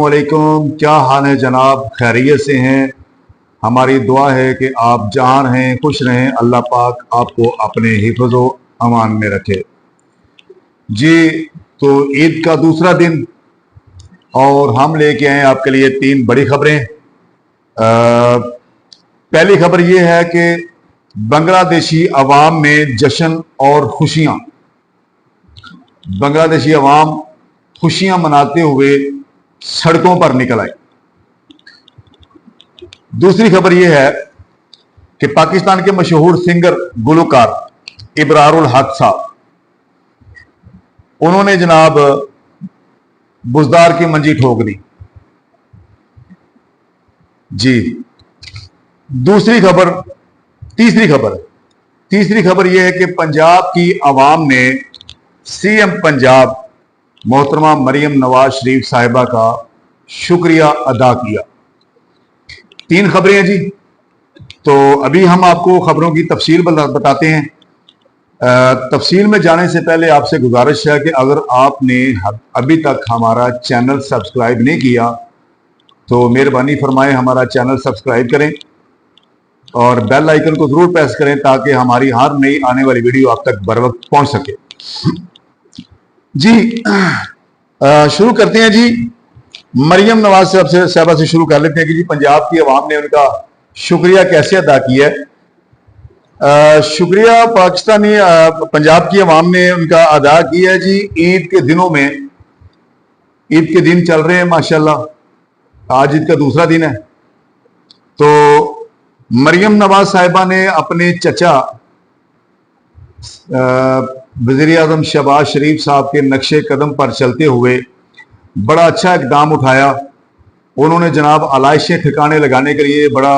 वालेकुम, क्या हाल है जनाब? खैरियत से हैं? हमारी दुआ है कि आप जहाँ रहें खुश रहें, अल्लाह पाक आपको अपने हिफ्ज़ो अमान में रखे। जी, तो ईद का दूसरा दिन और हम लेके आए आपके लिए 3 बड़ी खबरें। पहली खबर ये है कि बांग्लादेशी अवाम में जश्न और खुशियाँ। बांग्लादेशी अवाम खुशियाँ मनाते हुए सड़कों पर निकल आई। दूसरी खबर यह है कि पाकिस्तान के मशहूर सिंगर गुलकार इबरारुल हक साहब, उन्होंने जनाब बुजदार की मंजी ठोक दी। जी, तीसरी खबर यह है कि पंजाब की आवाम ने सीएम पंजाब मोहतरमा मरियम नवाज शरीफ साहिबा का शुक्रिया अदा किया। 3 खबरें हैं जी। तो अभी हम आपको खबरों की तफसील बताते हैं। तफसील में जाने से पहले आपसे गुजारिश है कि अगर आपने अभी तक हमारा चैनल सब्सक्राइब नहीं किया तो मेहरबानी फरमाएं हमारा चैनल सब्सक्राइब करें और बेल आइकन को जरूर प्रेस करें ताकि हमारी हर नई आने वाली वीडियो आप तक बर वक्त पहुंच सके। जी, शुरू करते हैं जी। मरियम नवाज साहबा से शुरू कर लेते हैं कि जी पंजाब की आवाम ने उनका शुक्रिया कैसे अदा किया है। शुक्रिया पाकिस्तानी पंजाब की आवाम ने उनका अदा किया है जी। ईद के दिनों में, ईद के दिन चल रहे हैं माशाल्लाह, आज ईद का दूसरा दिन है। तो मरियम नवाज साहिबा ने अपने चचा वज़ीर आज़म शहबाज शरीफ साहब के नक्शे कदम पर चलते हुए बड़ा अच्छा इकदाम उठाया। उन्होंने जनाब आलाइशें ठिकाने लगाने के लिए बड़ा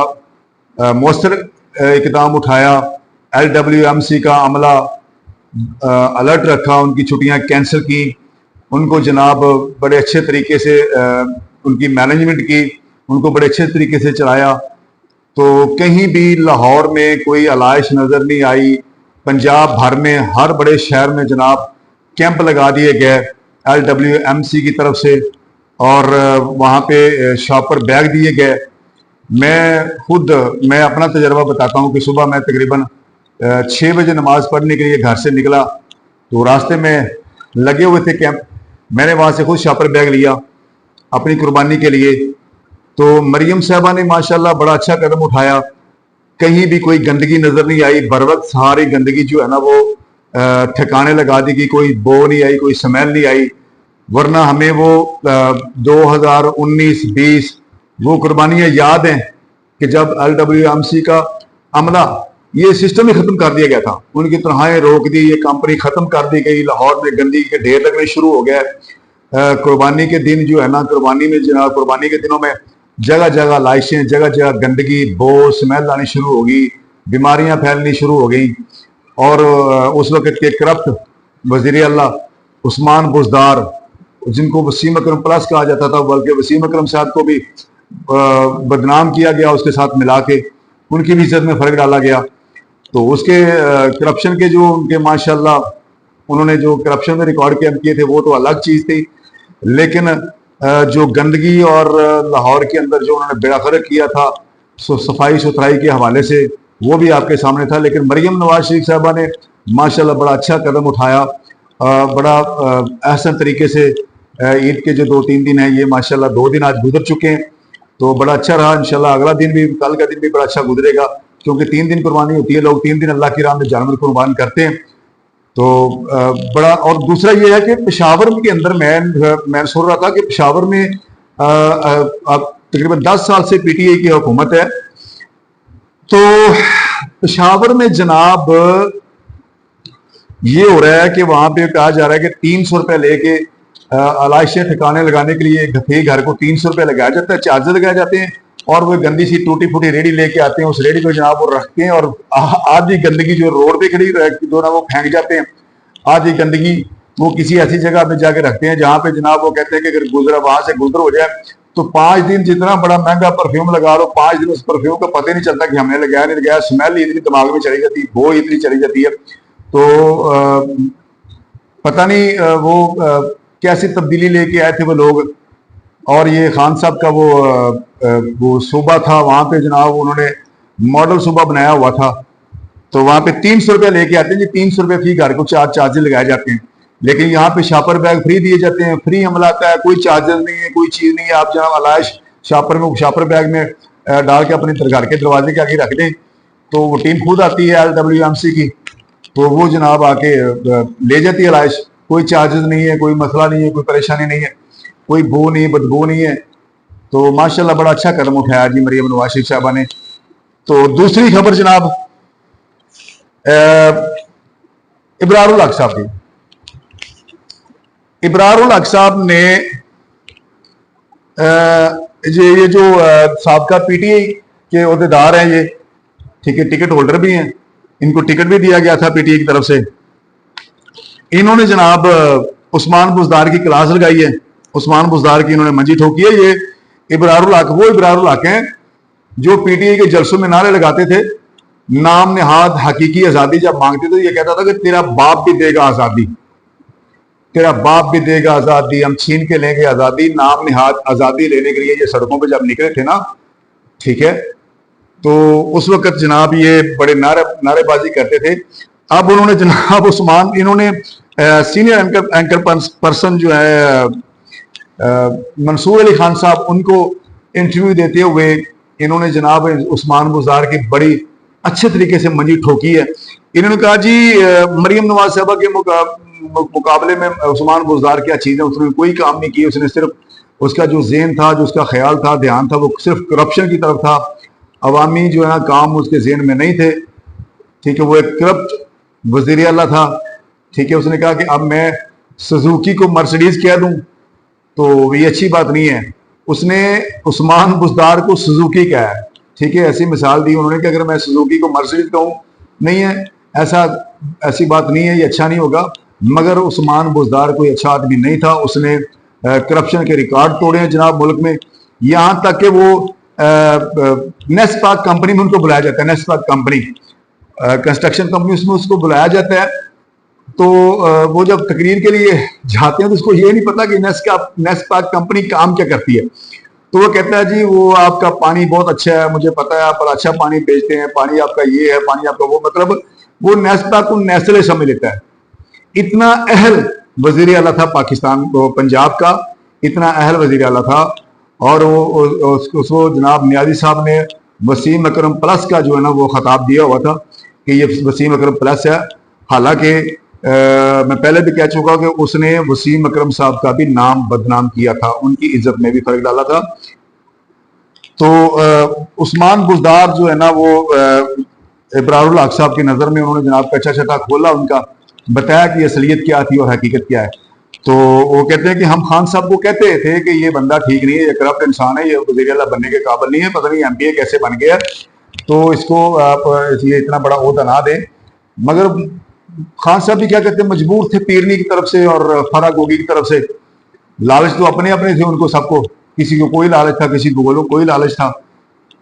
मौसर इकदाम उठाया। LWMC का अमला अलर्ट रखा, उनकी छुट्टियां कैंसिल की, उनको जनाब बड़े अच्छे तरीके से उनकी मैनेजमेंट की, उनको बड़े अच्छे तरीके से चलाया। तो कहीं भी लाहौर में कोई आलाइश नज़र नहीं आई। पंजाब भर में हर बड़े शहर में जनाब कैंप लगा दिए गए LWMC की तरफ से और वहाँ पे शॉपर बैग दिए गए। मैं अपना तजर्बा बताता हूँ कि सुबह मैं तकरीबन 6 बजे नमाज पढ़ने के लिए घर से निकला तो रास्ते में लगे हुए थे कैंप। मैंने वहाँ से खुद शॉपर बैग लिया अपनी कुर्बानी के लिए। तो मरियम साहबा ने माशाल्लाह बड़ा अच्छा कदम उठाया। कहीं भी कोई गंदगी नजर नहीं आई। बर वक्त सारी गंदगी जो है ना वो ठिकाने लगा दी गई। कोई बो नहीं आई, कोई स्मेल नहीं आई। वरना हमें वो 2019-20 वो कुर्बानियां याद हैं कि जब LWMC का अमला ये सिस्टम ही खत्म कर दिया गया था, उनकी तनख्वाहें रोक दी, ये कंपनी खत्म कर दी गई। लाहौर में गंदगी के ढेर लगने शुरू हो गए। कुर्बानी के दिन जो है ना, कुर्बानी के दिनों में जगह जगह लाइशें, जगह जगह गंदगी, बो, स्मेल आनी शुरू हो गई, बीमारियां फैलनी शुरू हो गई। और उस वक्त के करप्ट वजीर आला उस्मान बुजदार, जिनको वसीम अकरम प्लस कहा जाता था, बल्कि वसीम अकरम साहब को भी बदनाम किया गया, उसके साथ मिला के उनकी भी इज्जत में फर्क डाला गया। तो उसके करप्शन के जो उनके माशाल्लाह उन्होंने जो करप्शन में रिकॉर्ड कैंप किए थे वो तो अलग चीज़ थी, लेकिन जो गंदगी और लाहौर के अंदर जो उन्होंने बेड़ा गर्क किया था सफाई सुथराई के हवाले से वो भी आपके सामने था। लेकिन मरियम नवाज शरीफ साहबा ने माशाल्लाह बड़ा अच्छा कदम उठाया। बड़ा अहसन तरीके से ईद के जो 2-3 दिन हैं ये माशाल्लाह 2 दिन आज गुजर चुके हैं, तो बड़ा अच्छा रहा। इंशाल्लाह अगला दिन भी, कल का दिन भी बड़ा अच्छा गुजरेगा, क्योंकि 3 दिन कुर्बानी होती है। लोग 3 दिन अल्लाह की राह में जानवर कुर्बान करते हैं। तो बड़ा। और दूसरा ये है कि पेशावर के अंदर मैं सुन रहा था कि पेशावर में तकरीबन 10 साल से PTI की हुकूमत है। तो पेशावर में जनाब ये हो रहा है कि वहां पे कहा जा रहा है कि 300 रुपए लेके आलाइशें ठिकाने लगाने के लिए घर को 300 रुपए लगाया जाता है, चार्जेस लगाए जाते हैं। और वो गंदी सी टूटी फूटी रेडी लेके आते हैं, उस रेडी को जनाब वो रखते हैं और आधी गंदगी जो रोड पे खड़ी जो ना वो फेंक जाते हैं। आधी गंदगी वो किसी ऐसी जगह पे जाके रखते हैं जहां पे जनाब वो कहते हैं कि अगर वहां से गुजर हो जाए तो 5 दिन जितना बड़ा महंगा परफ्यूम लगा लो, 5 दिन उस परफ्यूम का पता ही नहीं चलता कि हमने लगाया नहीं लगाया। स्मेल इतनी दिमाग में चली जाती है, बो इतनी चली जाती है। तो पता नहीं वो कैसी तब्दीली लेके आए थे वो लोग। اور یہ خان صاحب کا وہ صوبہ تھا، وہاں پہ جناب انہوں نے ماڈل صوبہ بنایا ہوا تھا، تو وہاں پہ 300 روپے لے کے آتے ہیں جی، 300 روپے فی گھر کو چارجز لگائے جاتے ہیں. لیکن یہاں پہ شاپر بیگ فری دیے جاتے ہیں، فری عمل آتا ہے، کوئی چارجز نہیں ہے، کوئی چیز نہیں ہے. آپ جناب علائش شاپر بیگ میں ڈال کے اپنے گھر کے دروازے کے آگے رکھ دیں تو وہ ٹیم خود آتی ہے LWMC کی، تو وہ جناب آ کے لے جاتی ہے علائش. کوئی چارجز نہیں ہے، کوئی مسئلہ نہیں ہے، کوئی پریشانی نہیں ہے، کوئی بو نہیں، بدبو نہیں ہے. تو ماشاءاللہ بڑا اچھا قدم اٹھایا جی مریم نواز شریف صاحبہ نے. تو دوسری خبر جناب ابرار الحق صاحب کی. ابرار الحق صاحب نے یہ جو سابقہ PTI کے عہدیدار ہیں یہ، ٹھیک ہے، ٹکٹ ہولڈر بھی ہیں، ان کو ٹکٹ بھی دیا گیا تھا PTI کی طرف سے. انہوں نے جناب عثمان بزدار کی کلاس لگائی ہے، عثمان بزدار کی انہوں نے منجی ٹھوکی ہے. یہ ابرار الحق وہ ابرار الحق ہیں جو PTI کے جلسوں میں نعرے لگاتے تھے، نام نہاد حقیقی آزادی جب مانگتے تھے یہ کہتا تھا کہ تیرا باپ بھی دے گا آزادی، تیرا باپ بھی دے گا آزادی، ہم چھین کے لیں گے آزادی. نام نہاد آزادی لینے کے لیے یہ سڑکوں پہ جب نکلے تھے نا، ٹھیک ہے، تو اس وقت جناب یہ بڑے نعرے بازی کرتے تھے. اب انہوں نے جناب عثمان، انہوں نے سینئر اینکر پرسن جو ہے منصور علی خان صاحب، ان کو انٹرویو دیتے ہوئے انہوں نے جناب عثمان بزدار کی بڑی اچھے طریقے سے منجی ٹھوکی ہے. انہوں نے کہا جی مریم نواز صاحبہ کے مقابلے میں عثمان بزدار کیا چیز ہے، اس نے کوئی کام نہیں کی، اس نے صرف اس کا جو ذہن تھا، جو اس کا خیال تھا، دھیان تھا، وہ صرف کرپشن کی طرف تھا. عوامی جو ہے نا کام اس کے ذہن میں نہیں تھے، ٹھیک ہے، وہ ایک کرپٹ وزیر اعلیٰ تھا. ٹھیک ہے، اس نے کہا کہ اب میں سزوکی کو مرسڈیز کہہ دوں تو یہ اچھی بات نہیں ہے. اس نے عثمان بزدار کو سزوکی کہا ہے، ٹھیک ہے، ایسی مثال دی انہوں نے کہ اگر میں سزوکی کو مرسڈیز کہوں، نہیں ہے، ایسی بات نہیں ہے، یہ اچھا نہیں ہوگا. مگر عثمان بزدار کوئی اچھا آدمی نہیں تھا، اس نے کرپشن کے ریکارڈ توڑے ہیں جناب ملک میں. یہاں تک کہ وہ نیس پاک کمپنی میں ان کو بلایا جاتا ہے، نیس پاک کمپنی کنسٹرکشن کمپنی، اس میں اس کو بلایا جاتا ہے. تو وہ جب تقریر کے لیے جاتے ہیں تو اس کو یہ نہیں پتا کہ نیس پاک کمپنی کام کیا کرتی ہے. تو وہ کہتا ہے جی وہ آپ کا پانی بہت اچھا ہے، مجھے پتا ہے آپ بڑا اچھا پانی بیچتے ہیں، پانی آپ کا یہ ہے، پانی آپ کا وہ، مطلب وہ نیس پاک کو نیسلے سمجھ لیتا ہے. اتنا اہل وزیر اعلیٰ تھا پاکستان کو، پنجاب کا اتنا اہل وزیر اعلیٰ تھا. اور اس کو جناب نیازی صاحب نے وسیم اکرم پلس کا جو ہے نا وہ خطاب دیا ہوا تھا کہ یہ وسیم اکرم پلس ہے. حالانکہ میں پہلے بھی کہہ چکا کہ اس نے وسیم اکرم صاحب کا بھی نام بدنام کیا تھا، ان کی عزت میں بھی فرق ڈالا تھا. تو عثمان بزدار جو ہے نا وہ ابرار الحق صاحب کی نظر میں انہوں نے جناب کچا چھٹا کھولا، ان کا بتایا کہ اصلیت کیا تھی اور حقیقت کیا ہے. تو وہ کہتے ہیں کہ ہم خان صاحب کو کہتے تھے کہ یہ بندہ ٹھیک نہیں ہے، یہ کرپٹ انسان ہے، یہ وزیر اعلیٰ بننے کے قابل نہیں ہے، پتہ نہیں MPA کیسے بن گیا، تو اس کو آپ یہ اتنا بڑا عہدہ نہ دیں. مگر خان صاحب بھی کیا کہتے ہیں، مجبور تھے پیرنی کی طرف سے اور فرا گوگی کی طرف سے. لالچ تو اپنے تھے ان کو، سب کو، کسی کو کوئی لالچ تھا، کسی کو کوئی لالچ تھا.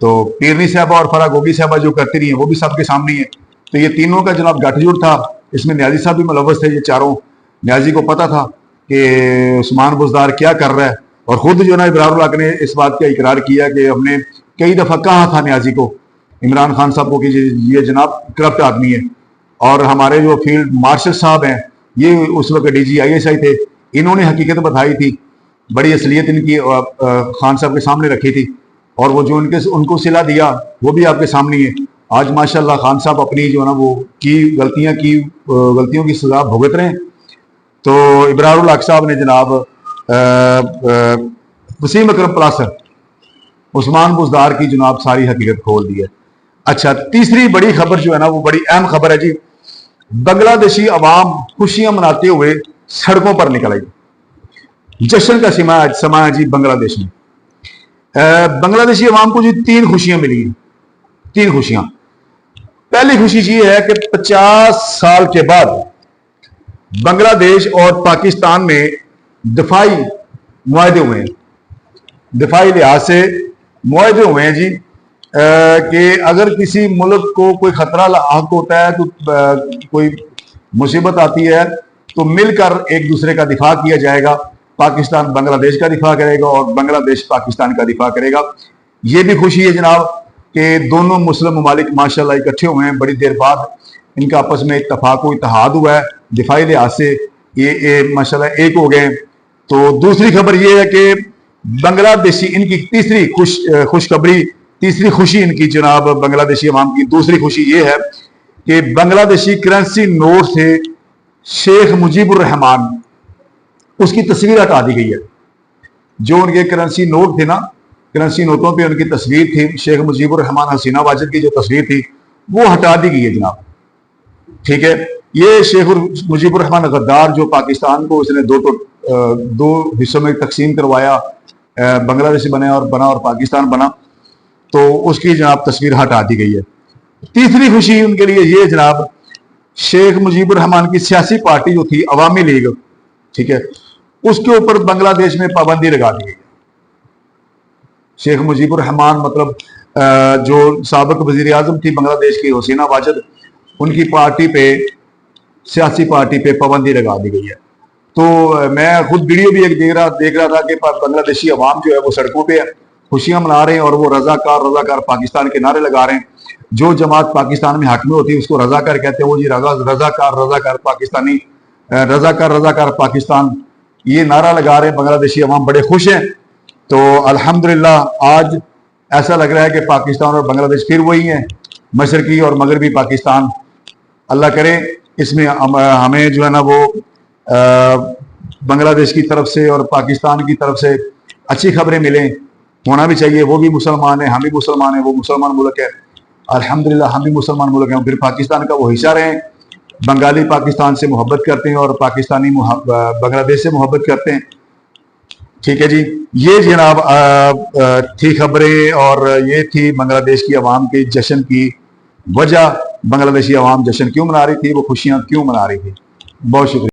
تو پیرنی صاحبہ اور فرا گوگی صاحبہ جو کرتی رہی ہیں وہ بھی سب کے سامنے ہے. تو یہ تینوں کا جناب گٹھ جوڑ تھا، اس میں نیازی صاحب بھی ملوث تھے. یہ چاروں، نیازی کو پتا تھا کہ عثمان بزدار کیا کر رہا ہے، اور خود جو ہے نا ابرار الحق نے اس بات کا اقرار کیا کہ ہم نے کئی دفعہ کہا تھا نیازی کو، عمران خان صاحب کو، کہ یہ جناب کرپٹ آدمی ہے. اور ہمارے جو فیلڈ مارشل صاحب ہیں، یہ اس وقت DG ISI تھے، انہوں نے حقیقت بتائی تھی، بڑی اصلیت ان کی خان صاحب کے سامنے رکھی تھی، اور وہ جو ان کو صلہ دیا وہ بھی آپ کے سامنے ہے. آج ماشاءاللہ خان صاحب اپنی جو ہے نا وہ غلطیوں کی سزا بھگت رہے ہیں. تو ابرار الحق صاحب نے جناب وسیم اکرم پلس عثمان بزدار کی جناب ساری حقیقت کھول دی ہے. اچھا، تیسری بڑی خبر جو ہے نا وہ بڑی اہم خبر ہے جی. بنگلہ دیشی عوام خوشیاں مناتے ہوئے سڑکوں پر نکل آئی، جشن کا سما ہے جی بنگلہ دیش میں. بنگلہ دیشی عوام کو جی 3 خوشیاں ملی ہیں، 3 خوشیاں. پہلی خوشی یہ ہے کہ 50 سال کے بعد بنگلہ دیش اور پاکستان میں دفاعی معاہدے ہوئے ہیں، دفاعی لحاظ سے معاہدے ہوئے ہیں جی، کہ اگر کسی ملک کو کوئی خطرہ لاحق ہوتا ہے، کوئی مصیبت آتی ہے، تو مل کر ایک دوسرے کا دفاع کیا جائے گا. पाकिस्तान बांग्लादेश का दिफा करेगा और बांग्लादेश पाकिस्तान का दिफा करेगा। ये भी खुशी है जनाब कि दोनों मुस्लिम ममालिक माशाल्लाह इकट्ठे हुए हैं, बड़ी देर बाद इनका आपस में इत्तफाक व इत्तेहाद हुआ है, दिफाई लिहाज से ये माशाल्लाह एक हो गए। तो दूसरी खबर ये है कि बांग्लादेशी, इनकी तीसरी खुशखबरी, तीसरी खुशी इनकी जनाब बांग्लादेशी अवाम की दूसरी खुशी ये है कि बांग्लादेशी करेंसी नोट से शेख मुजीबुर रहमान, उसकी तस्वीर हटा दी गई है। जो उनके करेंसी नोट थे ना, करेंसी नोटों पे उनकी तस्वीर थी, शेख मुजीबुर रहमान हसीना वाजिद की जो तस्वीर थी वो हटा दी गई है जनाब। ठीक है, ये शेख मुजीबुर रहमान गद्दार जो पाकिस्तान को उसने दो हिस्सों में तकसीम करवाया, बांग्लादेश बना और पाकिस्तान बना, तो उसकी जनाब तस्वीर हटा दी गई है। तीसरी खुशी उनके लिए ये जनाब, शेख मुजीबुर रहमान की सियासी पार्टी जो थी अवामी लीग, ठीक है, उसके ऊपर बांग्लादेश में पाबंदी लगा दी गई। शेख मुजीबुर रहमान मतलब जो साबिक वजीर आजम थी बांग्लादेश की हसीना वाजिद, उनकी पार्टी पे, सियासी पार्टी पे पाबंदी लगा दी गई है। तो मैं खुद वीडियो भी एक देख रहा था कि बांग्लादेशी अवाम जो है वो सड़कों पे खुशियां मना रहे हैं और वो रजाकार पाकिस्तान के नारे लगा रहे हैं। जो जमात पाकिस्तान में हाकिम होती है उसको रजाकार कहते हैं, वो जी रजाकार पाकिस्तानी, रजाकार पाकिस्तान, ये नारा लगा रहे हैं। बांग्लादेशी अवाम बड़े खुश हैं। तो अल्हम्दुलिल्लाह आज ऐसा लग रहा है कि पाकिस्तान और बांग्लादेश फिर वही हैं, मशरकी और मगरबी पाकिस्तान। अल्लाह करे इसमें हमें जो है ना वो बांग्लादेश की तरफ से और पाकिस्तान की तरफ से अच्छी खबरें मिलें, होना भी चाहिए। वो भी मुसलमान है, हम भी मुसलमान हैं, वो मुसलमान मुल्क है, अल्हम्दुलिल्लाह हम भी मुसलमान मुल्क हैं। फिर पाकिस्तान का वो हिस्सा रहे। बंगाली पाकिस्तान से मोहब्बत करते हैं और पाकिस्तानी बांग्लादेश से मोहब्बत करते हैं। ठीक है जी, ये जनाब थी खबरें और ये थी बांग्लादेश की आवाम के जश्न की वजह। बांग्लादेशी आवाम जश्न क्यों मना रही थी, वो खुशियां क्यों मना रही थी। बहुत शुक्रिया।